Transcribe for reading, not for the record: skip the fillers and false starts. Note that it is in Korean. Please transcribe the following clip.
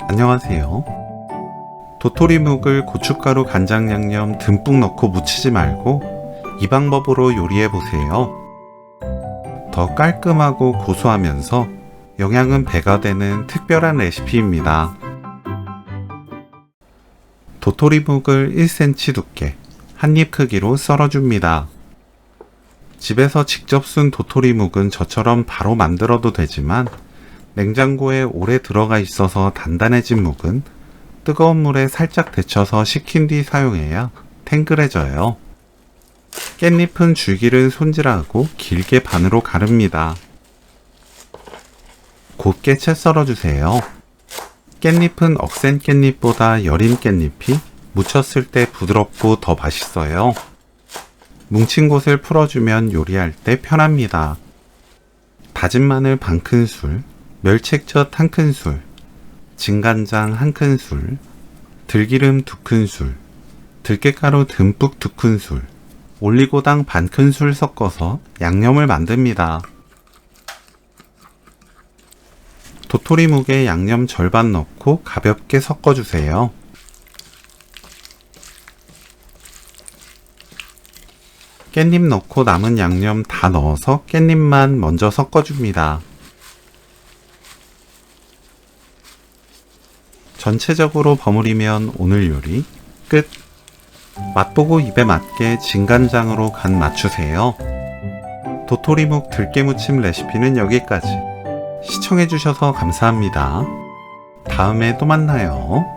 안녕하세요. 도토리묵을 고춧가루 간장 양념 듬뿍 넣고 무치지 말고 이 방법으로 요리해보세요. 더 깔끔하고 고소하면서 영양은 배가 되는 특별한 레시피입니다. 도토리묵을 1cm 두께, 한입 크기로 썰어줍니다. 집에서 직접 쓴 도토리묵은 저처럼 바로 만들어도 되지만 냉장고에 오래 들어가 있어서 단단해진 묵은 뜨거운 물에 살짝 데쳐서 식힌 뒤 사용해야 탱글해져요. 깻잎은 줄기를 손질하고 길게 반으로 가릅니다. 곱게 채 썰어주세요. 깻잎은 억센 깻잎보다 여린 깻잎이 무쳤을 때 부드럽고 더 맛있어요. 뭉친 곳을 풀어주면 요리할 때 편합니다. 다진 마늘 반큰술, 멸치액젓 1큰술, 진간장 1큰술, 들기름 2큰술, 들깨가루 듬뿍 2큰술, 올리고당 반큰술 섞어서 양념을 만듭니다. 도토리묵에 양념 절반 넣고 가볍게 섞어주세요. 깻잎 넣고 남은 양념 다 넣어서 깻잎만 먼저 섞어줍니다. 전체적으로 버무리면 오늘 요리 끝! 맛보고 입에 맞게 진간장으로 간 맞추세요. 도토리묵 들깨무침 레시피는 여기까지. 시청해주셔서 감사합니다. 다음에 또 만나요.